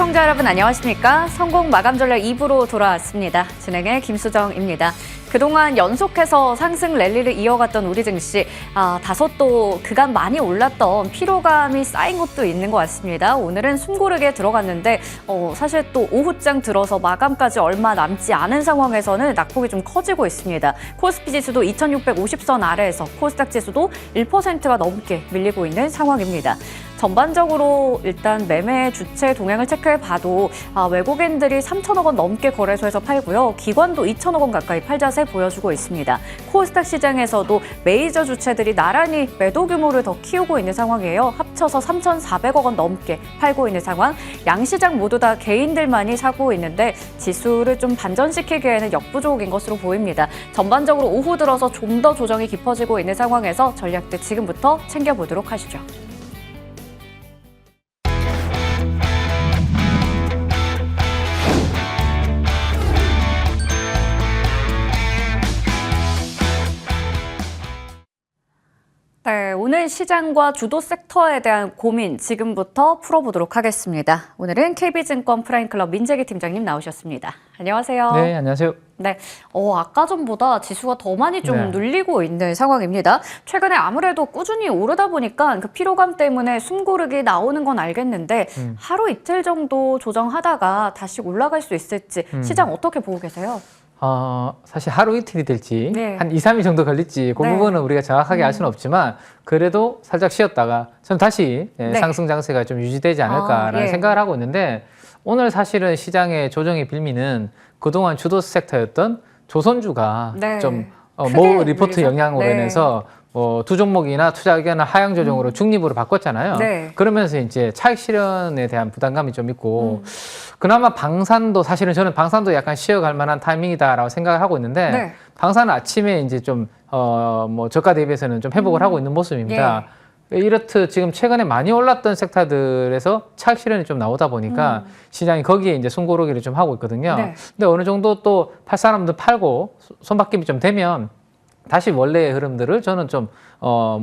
시청자 여러분 안녕하십니까? 성공 마감 전략 2부로 돌아왔습니다. 진행의 김수정입니다. 그동안 연속해서 상승 랠리를 이어갔던 우리 증시, 다소 또 그간 많이 올랐던 피로감이 쌓인 것도 있는 것 같습니다. 오늘은 숨고르게 들어갔는데 사실 또 오후장 들어서 마감까지 얼마 남지 않은 상황에서는 낙폭이 좀 커지고 있습니다. 코스피 지수도 2650선 아래에서 코스닥 지수도 1%가 넘게 밀리고 있는 상황입니다. 전반적으로 일단 매매 주체 동향을 체크해봐도 외국인들이 3천억 원 넘게 거래소에서 팔고요. 기관도 2천억 원 가까이 팔자세 보여주고 있습니다. 코스닥 시장에서도 메이저 주체들이 나란히 매도 규모를 더 키우고 있는 상황이에요. 합쳐서 3,400억 원 넘게 팔고 있는 상황. 양시장 모두 다 개인들만이 사고 있는데 지수를 좀 반전시키기에는 역부족인 것으로 보입니다. 전반적으로 오후 들어서 좀 더 조정이 깊어지고 있는 상황에서 전략들 지금부터 챙겨보도록 하시죠. 네, 오늘 시장과 주도 섹터에 대한 고민 지금부터 풀어보도록 하겠습니다. 오늘은 KB증권 프라임클럽 민재기 팀장님 나오셨습니다. 안녕하세요. 네, 안녕하세요. 네, 아까 전보다 지수가 더 많이 좀 눌리고 있는 상황입니다. 최근에 아무래도 꾸준히 오르다 보니까 그 피로감 때문에 숨고르기 나오는 건 알겠는데 하루 이틀 정도 조정하다가 다시 올라갈 수 있을지 시장 어떻게 보고 계세요? 사실 하루 이틀이 될지 한 2, 3일 정도 걸릴지 그 부분은 우리가 정확하게 알 수는 없지만 그래도 살짝 쉬었다가 저는 다시 상승 장세가 좀 유지되지 않을까라는 생각을 하고 있는데 오늘 사실은 시장의 조정의 빌미는 그동안 주도 섹터였던 조선주가 좀 모 리포트 영향으로 인해서 두 종목이나 투자 의견을 하향 조정으로 중립으로 바꿨잖아요. 그러면서 이제 차익 실현에 대한 부담감이 좀 있고 그나마 방산도 사실은 저는 방산도 약간 쉬어갈 만한 타이밍이다라고 생각을 하고 있는데 방산은 아침에 이제 좀 저가 대비해서는 좀 회복을 하고 있는 모습입니다. 이렇듯 지금 최근에 많이 올랐던 섹터들에서 차익 실현이 좀 나오다 보니까 시장이 거기에 이제 숨고르기를 좀 하고 있거든요. 근데 어느 정도 또 팔 사람들 팔고 손바뀜이 좀 되면 다시 원래의 흐름들을 저는 좀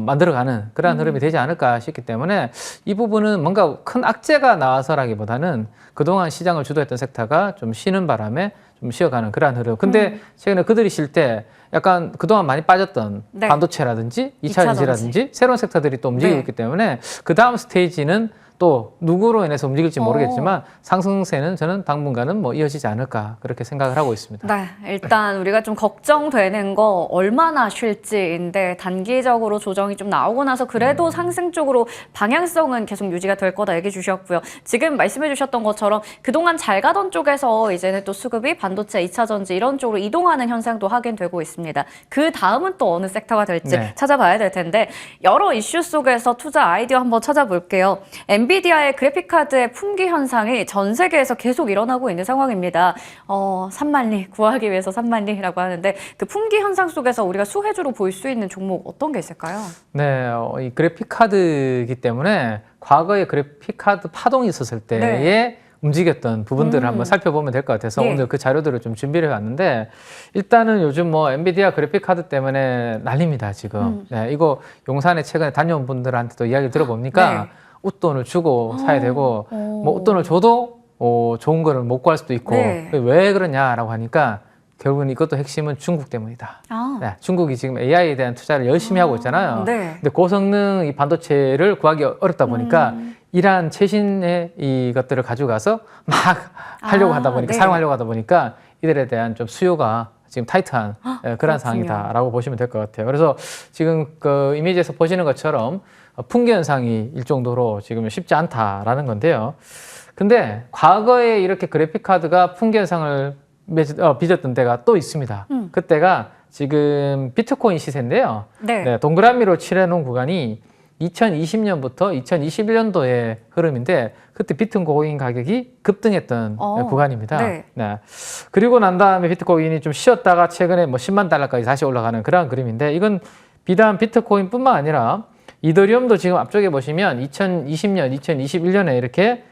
만들어가는 그러한 흐름이 되지 않을까 싶기 때문에 이 부분은 뭔가 큰 악재가 나와서라기보다는 그동안 시장을 주도했던 섹터가 좀 쉬는 바람에 좀 쉬어가는 그러한 흐름. 근데 최근에 그들이 쉴 때 약간 그동안 많이 빠졌던 반도체라든지 2차 전지라든지 새로운 섹터들이 또 움직이고 있기 때문에 그 다음 스테이지는 또 누구로 인해서 움직일지 모르겠지만 상승세는 저는 당분간은 이어지지 않을까 그렇게 생각을 하고 있습니다. 네, 일단 우리가 좀 걱정되는 거 얼마나 쉴지인데 단기적으로 조정이 좀 나오고 나서 그래도 상승 쪽으로 방향성은 계속 유지가 될 거다 얘기해 주셨고요. 지금 말씀해 주셨던 것처럼 그동안 잘 가던 쪽에서 이제는 또 수급이 반도체, 2차 전지 이런 쪽으로 이동하는 현상도 확인되고 있습니다. 그 다음은 또 어느 섹터가 될지 찾아봐야 될 텐데 여러 이슈 속에서 투자 아이디어 한번 찾아볼게요. 엔비디아의 그래픽카드의 품귀 현상이 전 세계에서 계속 일어나고 있는 상황입니다. 3만 리 구하기 위해서 3만 리라고 하는데 그 품귀 현상 속에서 우리가 수혜주로 볼 수 있는 종목 어떤 게 있을까요? 네, 이 그래픽카드이기 때문에 과거에 그래픽카드 파동이 있었을 때에 움직였던 부분들을 한번 살펴보면 될 것 같아서 오늘 그 자료들을 좀 준비를 해왔는데 일단은 요즘 엔비디아 그래픽카드 때문에 난립니다 지금. 이거 용산에 최근에 다녀온 분들한테도 이야기 들어보니까 웃돈을 주고 사야 되고 웃돈을 줘도 좋은 거를 못 구할 수도 있고 왜 그러냐라고 하니까 결국은 이것도 핵심은 중국 때문이다. 중국이 지금 AI에 대한 투자를 열심히 하고 있잖아요. 근데 고성능 이 반도체를 구하기 어렵다 보니까 이러한 최신의 이것들을 가져가서 막 하려고 하다 보니까 사용하려고 하다 보니까 이들에 대한 좀 수요가 지금 타이트한 그런 상황이다라고 보시면 될 것 같아요. 그래서 지금 그 이미지에서 보시는 것처럼 품귀 현상이 일정도로 지금 쉽지 않다라는 건데요. 근데 과거에 이렇게 그래픽카드가 품귀 현상을 빚었던 때가 또 있습니다. 그때가 지금 비트코인 시세인데요. 동그라미로 칠해놓은 구간이 2020년부터 2021년도의 흐름인데 그때 비트코인 가격이 급등했던 구간입니다. 그리고 난 다음에 비트코인이 좀 쉬었다가 최근에 10만 달러까지 다시 올라가는 그런 그림인데 이건 비단 비트코인뿐만 아니라 이더리움도 지금 앞쪽에 보시면 2020년, 2021년에 이렇게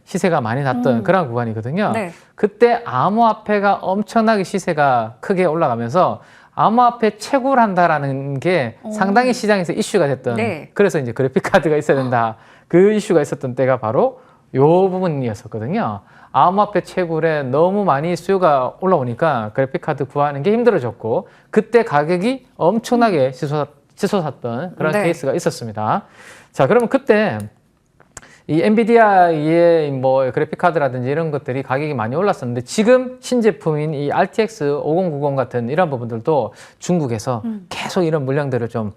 시세가 많이 났던 그런 구간이거든요. 그때 암호화폐가 엄청나게 시세가 크게 올라가면서 암호화폐 채굴 한다라는 게 상당히 시장에서 이슈가 됐던 그래서 이제 그래픽카드가 있어야 된다. 그 이슈가 있었던 때가 바로 요 부분이었었거든요. 암호화폐 채굴에 너무 많이 수요가 올라오니까 그래픽카드 구하는 게 힘들어졌고 그때 가격이 엄청나게 치솟았던 그런 네. 케이스가 있었습니다. 자, 그러면 그때 이 엔비디아의 뭐 그래픽카드라든지 이런 것들이 가격이 많이 올랐었는데 지금 신제품인 이 RTX 5090 같은 이런 부분들도 중국에서 계속 이런 물량들을 좀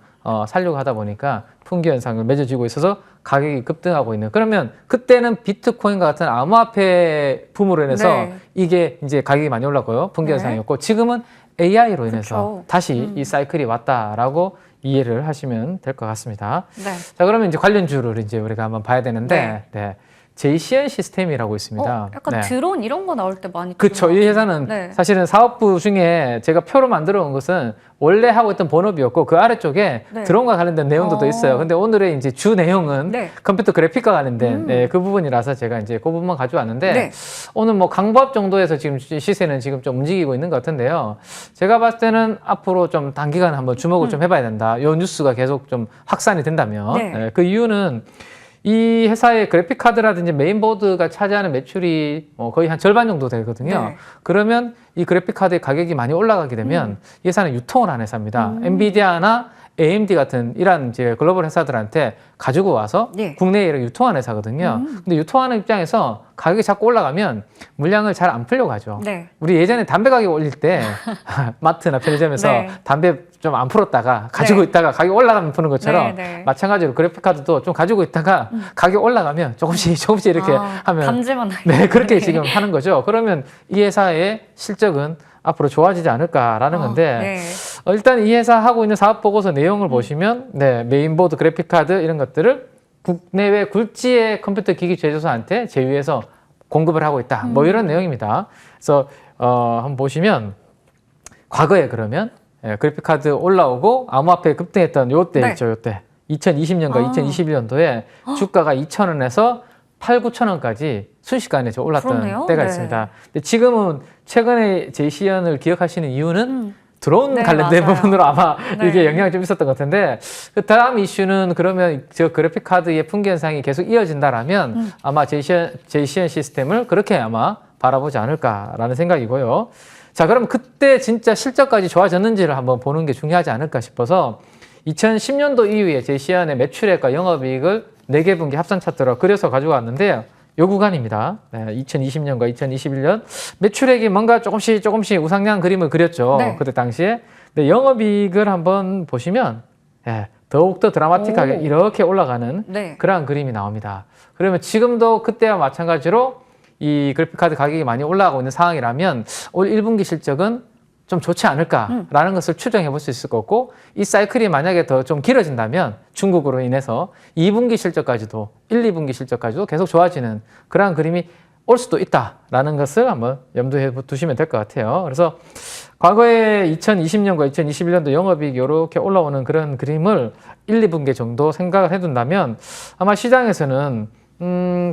살려고 하다 보니까 품귀 현상을 맺어지고 있어서 가격이 급등하고 있는. 그러면 그때는 비트코인과 같은 암호화폐 붐으로 인해서 네. 이게 이제 가격이 많이 올랐고요. 품귀 네. 현상이었고 지금은 AI로 인해서 그쵸. 다시 이 사이클이 왔다라고 이해를 하시면 될 것 같습니다. 네. 자, 그러면 이제 관련주를 이제 우리가 한번 봐야 되는데, 네. JCN 시스템이라고 있습니다. 약간 네. 드론 이런 거 나올 때 많이 그렇죠. 이 회사는 네. 사실은 사업부 중에 제가 표로 만들어 온 것은 원래 하고 있던 본업이었고 그 아래쪽에 네. 드론과 관련된 내용도 또 있어요. 근데 오늘의 이제 주 내용은 네. 컴퓨터 그래픽과 관련된 네, 그 부분이라서 제가 이제 그 부분만 가져왔는데 네. 오늘 뭐 강보합 정도에서 지금 시세는 지금 좀 움직이고 있는 것 같은데요. 제가 봤을 때는 앞으로 좀 단기간 한번 주목을 좀 해봐야 된다. 요 뉴스가 계속 좀 확산이 된다면 네. 네, 그 이유는 이 회사의 그래픽 카드라든지 메인보드가 차지하는 매출이 거의 한 절반 정도 되거든요. 네. 그러면 이 그래픽 카드의 가격이 많이 올라가게 되면 이 회사는 유통을 하는 회사입니다. 엔비디아나 AMD 같은 이런 이제 글로벌 회사들한테 가지고 와서 예. 국내에 유통하는 회사거든요. 근데 유통하는 입장에서 가격이 자꾸 올라가면 물량을 잘 안 풀려고 하죠. 네. 우리 예전에 담배 가격 올릴 때 마트나 편의점에서 네. 담배 좀 안 풀었다가 가지고 네. 있다가 가격 올라가면 푸는 것처럼 네, 네. 마찬가지로 그래픽카드도 좀 가지고 있다가 가격 올라가면 조금씩 이렇게 하면 감지만 네, 그렇게 지금 하는 거죠. 그러면 이 회사의 실적은 앞으로 좋아지지 않을까라는 건데 네. 일단 이 회사 하고 있는 사업 보고서 내용을 보시면 네, 메인보드 그래픽카드 이런 것들을 국내외 굴지의 컴퓨터 기기 제조사한테 제휴해서 공급을 하고 있다. 뭐 이런 내용입니다. 그래서 한번 보시면 과거에 그러면 그래픽카드 올라오고 암호화폐 급등했던 요때 네. 있죠. 요때 2020년과 2021년도에 주가가 2,000원에서 8, 9,000원까지 순식간에 올랐던 그러네요. 때가 네. 있습니다. 근데 지금은 최근에 JCN을 기억하시는 이유는 드론 네, 관련된 맞아요. 부분으로 아마 네. 이게 영향이 좀 있었던 것 같은데 그 다음 이슈는 그러면 저 그래픽 카드의 품귀 현상이 계속 이어진다라면 아마 JCN 시스템을 그렇게 아마 바라보지 않을까라는 생각이고요. 자, 그럼 그때 진짜 실적까지 좋아졌는지를 한번 보는 게 중요하지 않을까 싶어서 2010년도 이후에 JCN의 매출액과 영업이익을 4개 분기 합산 차트로 그려서 가지고 왔는데요. 요 구간입니다. 네, 2020년과 2021년 매출액이 뭔가 조금씩 우상향 그림을 그렸죠. 네. 그때 당시에. 근데 영업이익을 한번 보시면 더욱더 드라마틱하게 오. 이렇게 올라가는 네. 그러한 그림이 나옵니다. 그러면 지금도 그때와 마찬가지로 이 그래픽카드 가격이 많이 올라가고 있는 상황이라면 올 1분기 실적은 좀 좋지 않을까라는 것을 추정해 볼 수 있을 것 같고 이 사이클이 만약에 더 좀 길어진다면 중국으로 인해서 2분기 실적까지도 1, 2분기 실적까지도 계속 좋아지는 그러한 그림이 올 수도 있다라는 것을 한번 염두에 두시면 될 것 같아요. 그래서 과거에 2020년과 2021년도 영업이익이 이렇게 올라오는 그런 그림을 1, 2분기 정도 생각을 해둔다면 아마 시장에서는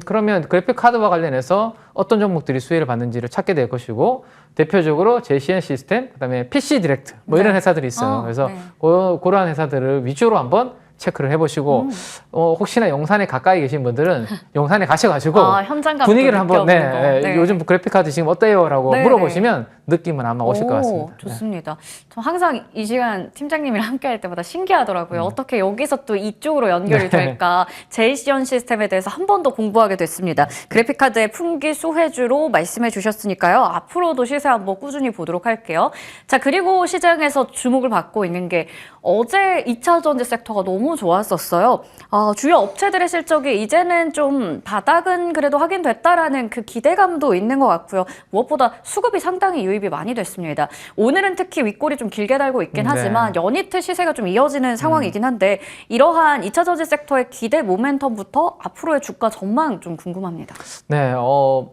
그러면 그래픽 카드와 관련해서 어떤 종목들이 수혜를 받는지를 찾게 될 것이고 대표적으로 JCN 시스템, 그다음에 PC 디렉트 뭐 이런 네. 회사들이 있어요. 그래서 네. 그러한 회사들을 위주로 한번 체크를 해보시고 혹시나 용산에 가까이 계신 분들은 용산에 가셔가지고 현장감 분위기를 한번 네. 요즘 그래픽 카드 지금 어때요라고 네, 물어보시면 느낌은 아마 오실 것 같습니다. 좋습니다. 저 항상 이 시간 팀장님이랑 함께할 때마다 신기하더라고요. 어떻게 여기서 또 이쪽으로 연결이 될까? JCN 시스템에 대해서 한 번 더 공부하게 됐습니다. 그래픽카드의 품귀 수혜주로 말씀해 주셨으니까요. 앞으로도 시세 한번 꾸준히 보도록 할게요. 자, 그리고 시장에서 주목을 받고 있는 게 어제 2차 전지 섹터가 너무 좋았었어요. 주요 업체들의 실적이 이제는 좀 바닥은 그래도 확인됐다라는 그 기대감도 있는 것 같고요. 무엇보다 수급이 상당히 유입이 많이 됐습니다. 오늘은 특히 윗골이 좀 길게 달고 있긴 네. 하지만 연이트 시세가 좀 이어지는 상황이긴 한데 이러한 2차 전지 섹터의 기대 모멘텀부터 앞으로의 주가 전망 좀 궁금합니다. 네,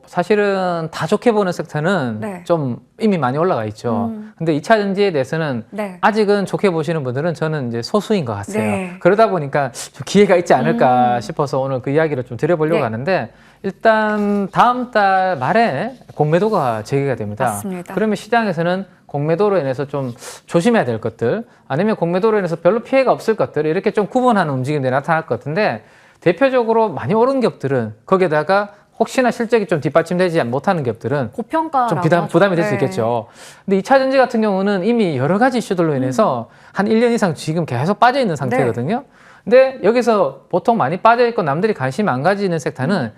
사실은 다 좋게 보는 섹터는 네. 좀 이미 많이 올라가 있죠. 근데 2차 전지에 대해서는 네. 아직은 좋게 보시는 분들은 저는 이제 소수인 것 같아요. 네. 그러다 보니까 좀 기회가 있지 않을까 싶어서 오늘 그 이야기를 좀 드려보려고 네. 하는데 일단 다음 달 말에 공매도가 재개가 됩니다. 맞습니다. 그러면 시장에서는 공매도로 인해서 좀 조심해야 될 것들 아니면 공매도로 인해서 별로 피해가 없을 것들 이렇게 좀 구분하는 움직임들이 나타날 것 같은데 대표적으로 많이 오른 기업들은 거기에다가 혹시나 실적이 좀 뒷받침되지 못하는 기업들은 고평가라고 좀 부담이 될 수 네. 있겠죠. 근데 2차 전지 같은 경우는 이미 여러 가지 이슈들로 인해서 한 1년 이상 지금 계속 빠져 있는 상태거든요. 근데 여기서 보통 많이 빠져 있고 남들이 관심 안 가지는 섹터는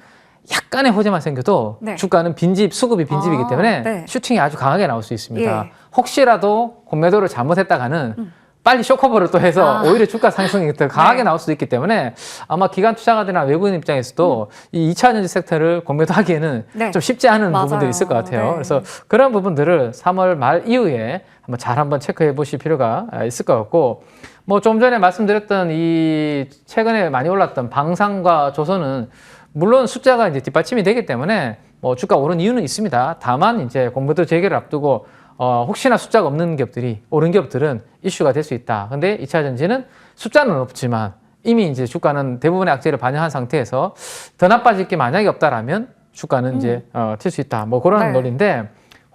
약간의 호재만 생겨도 네. 주가는 수급이 빈집이기 때문에 네. 슈팅이 아주 강하게 나올 수 있습니다. 예. 혹시라도 공매도를 잘못했다가는 빨리 쇼커버를 또 해서 오히려 주가 상승이 더 강하게 네. 나올 수도 있기 때문에 아마 기관 투자가들이나 외국인 입장에서도 이 2차 전지 섹터를 공매도하기에는 네. 좀 쉽지 않은 맞아요. 부분들이 있을 것 같아요. 네. 그래서 그런 부분들을 3월 말 이후에 한번 체크해 보실 필요가 있을 것 같고, 뭐 좀 전에 말씀드렸던 이 최근에 많이 올랐던 방산과 조선은 물론 숫자가 이제 뒷받침이 되기 때문에 뭐 주가 오른 이유는 있습니다. 다만 이제 공매도 재개를 앞두고 혹시나 숫자가 없는 기업들이, 오른 기업들은 이슈가 될 수 있다. 근데 2차 전지는 숫자는 없지만 이미 이제 주가는 대부분의 악재를 반영한 상태에서 더 나빠질 게 만약에 없다라면 주가는 이제 튈 수 있다. 뭐 그런 네. 논리인데,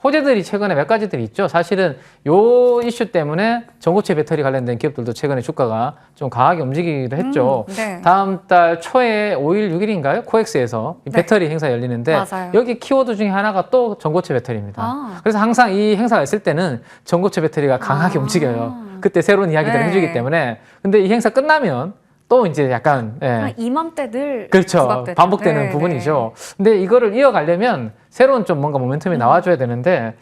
호재들이 최근에 몇 가지들이 있죠. 사실은 요 이슈 때문에 전고체 배터리 관련된 기업들도 최근에 주가가 좀 강하게 움직이기도 했죠. 네. 다음 달 초에 5일, 6일인가요? 코엑스에서 이 네. 배터리 행사 열리는데 맞아요. 여기 키워드 중에 하나가 또 전고체 배터리입니다. 아. 그래서 항상 이 행사가 있을 때는 전고체 배터리가 강하게 움직여요. 그때 새로운 이야기들을 네. 해주기 때문에. 근데 이 행사 끝나면 또 이제 약간 한 이맘때 늘 그렇죠. 부각되죠. 반복되는 네, 부분이죠. 근데 이거를 이어가려면 새로운 좀 뭔가 모멘텀이 나와줘야 되는데,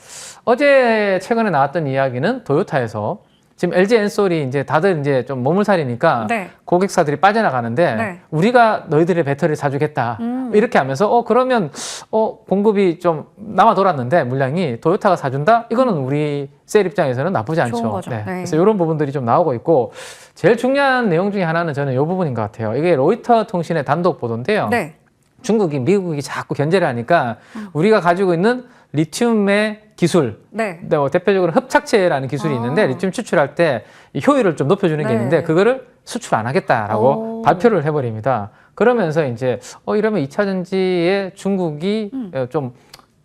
어제 최근에 나왔던 이야기는 도요타에서 지금 LG 엔솔이 이제 다들 이제 좀 머물살이니까 네. 고객사들이 빠져나가는데 네. 우리가 너희들의 배터리를 사주겠다. 이렇게 하면서 그러면 공급이 좀 남아 돌았는데 물량이 도요타가 사준다? 이거는 우리 셀 입장에서는 나쁘지 않죠. 좋은 거죠. 네. 그래서 이런 부분들이 좀 나오고 있고, 제일 중요한 내용 중에 하나는 저는 이 부분인 것 같아요. 이게 로이터 통신의 단독 보도인데요. 네. 중국이, 미국이 자꾸 견제를 하니까 우리가 가지고 있는 리튬의 기술, 네. 뭐 대표적으로 흡착체라는 기술이 있는데 리튬 추출할 때 이 효율을 좀 높여주는 게 네. 있는데 그거를 수출 안 하겠다라고 오. 발표를 해버립니다. 그러면서 이제 이러면 2차 전지에 중국이 좀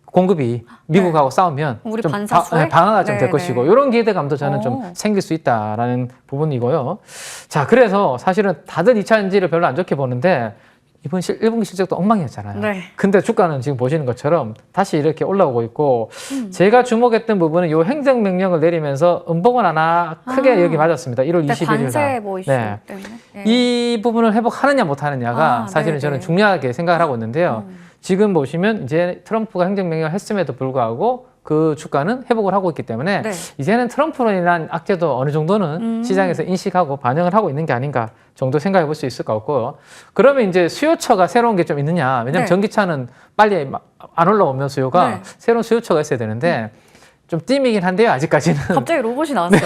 공급이 미국하고 싸우면 우리 좀 반사수에? 방어가 좀 될 네, 것이고, 네. 이런 기대감도 저는 오. 좀 생길 수 있다라는 부분이고요. 자, 그래서 사실은 다들 2차 전지를 별로 안 좋게 보는데 이번 1분기 실적도 엉망이었잖아요. 네. 근데 주가는 지금 보시는 것처럼 다시 이렇게 올라오고 있고, 제가 주목했던 부분은 이 행정명령을 내리면서 음봉은 하나 크게 여기 맞았습니다. 1월 21일 관세 날. 뭐 이슈 네. 때문에. 네. 이 부분을 회복하느냐 못하느냐가 사실은 네, 저는 네. 중요하게 생각을 하고 있는데요. 지금 보시면 이제 트럼프가 행정명령을 했음에도 불구하고 그 주가는 회복을 하고 있기 때문에 네. 이제는 트럼프로 인한 악재도 어느 정도는 시장에서 인식하고 반영을 하고 있는 게 아닌가 정도 생각해 볼 수 있을 것 같고요. 그러면 이제 수요처가 새로운 게 좀 있느냐. 왜냐하면 네. 전기차는 빨리 안 올라오면 수요가 네. 새로운 수요처가 있어야 되는데 좀 띠미긴 한데요. 아직까지는. 갑자기 로봇이 나왔어요.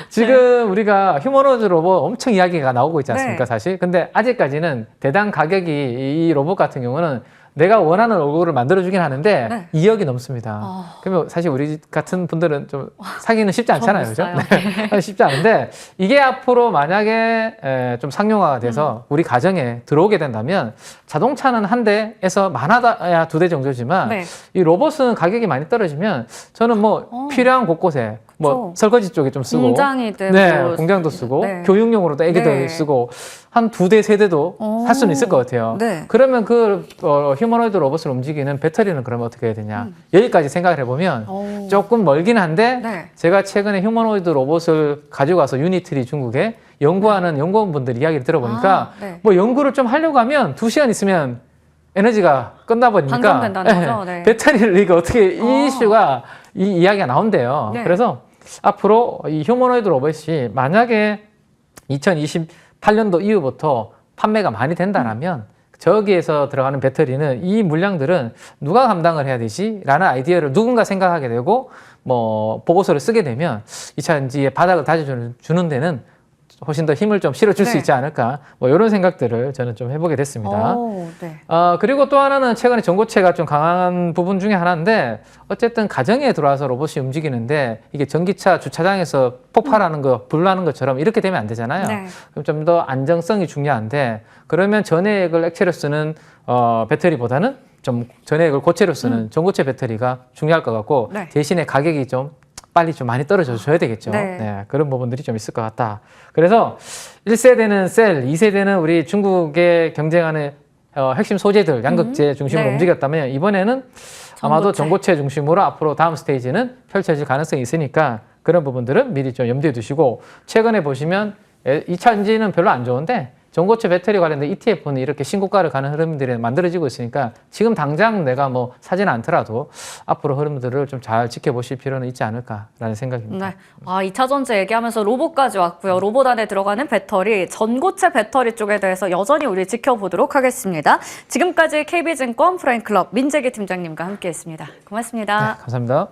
지금 우리가 휴머노이드 로봇 엄청 이야기가 나오고 있지 않습니까, 네. 사실? 근데 아직까지는 대당 가격이 이 로봇 같은 경우는 내가 원하는 얼굴을 만들어주긴 하는데 네. 2억이 넘습니다. 그러면 사실 우리 같은 분들은 좀 사기는 쉽지 않잖아요. 그죠? 네. 쉽지 않은데 이게 앞으로 만약에 좀 상용화가 돼서 우리 가정에 들어오게 된다면 자동차는 한 대에서 많아야 2대 정도지만 네. 이 로봇은 가격이 많이 떨어지면 저는 뭐 필요한 곳곳에 뭐 그쵸. 설거지 쪽에 좀 쓰고 공장이든 네, 뭐 공장도 쓰고 네. 교육용으로도 애기들 네. 쓰고 한 2대, 3대도 할 수는 있을 것 같아요. 네. 그러면 그 휴머노이드 로봇을 움직이는 배터리는 그러면 어떻게 해야 되냐. 여기까지 생각을 해보면 오. 조금 멀긴 한데 네. 제가 최근에 휴머노이드 로봇을 가지고 와서 유니트리 중국에 연구하는 연구원분들 이야기를 들어보니까 네. 뭐 연구를 좀 하려고 하면 2시간 있으면 에너지가 끝나버리니까 방전된다는 거죠? 네. 배터리를 이거 어떻게 이 이슈가 이 이야기가 나온대요. 네. 그래서 앞으로 이 휴머노이드 로봇이 만약에 2028년도 이후부터 판매가 많이 된다라면 저기에서 들어가는 배터리는 이 물량들은 누가 감당을 해야 되지? 라는 아이디어를 누군가 생각하게 되고 뭐 보고서를 쓰게 되면 2차 전지의 바닥을 다져주는 데는 훨씬 더 힘을 좀 실어줄 수 네. 있지 않을까, 뭐 이런 생각들을 저는 좀 해보게 됐습니다. 오, 네. 그리고 또 하나는 최근에 전고체가 좀 강한 부분 중에 하나인데, 어쨌든 가정에 들어와서 로봇이 움직이는데 이게 전기차 주차장에서 폭발하는 거, 불나는 것처럼 이렇게 되면 안 되잖아요. 네. 그럼 좀 더 안정성이 중요한데, 그러면 전해액을 액체로 쓰는 배터리보다는 좀 전해액을 고체로 쓰는 전고체 배터리가 중요할 것 같고, 네. 대신에 가격이 좀 빨리 좀 많이 떨어져 줘야 되겠죠. 네. 그런 부분들이 좀 있을 것 같다. 그래서 1세대는 셀, 2세대는 우리 중국에 경쟁하는 핵심 소재들, 양극재 중심으로 네. 움직였다면 이번에는 아마도 전고체 중심으로 앞으로 다음 스테이지는 펼쳐질 가능성이 있으니까 그런 부분들은 미리 좀 염두에 두시고 최근에 보시면 2차 전지는 별로 안 좋은데 전고체 배터리 관련된 ETF는 이렇게 신고가를 가는 흐름들이 만들어지고 있으니까 지금 당장 내가 뭐 사지는 않더라도 앞으로 흐름들을 좀 잘 지켜보실 필요는 있지 않을까라는 생각입니다. 네. 2차 전지 얘기하면서 로봇까지 왔고요. 로봇 안에 들어가는 배터리, 전고체 배터리 쪽에 대해서 여전히 우리 지켜보도록 하겠습니다. 지금까지 KB증권 프라임클럽 민재기 팀장님과 함께했습니다. 고맙습니다. 네, 감사합니다.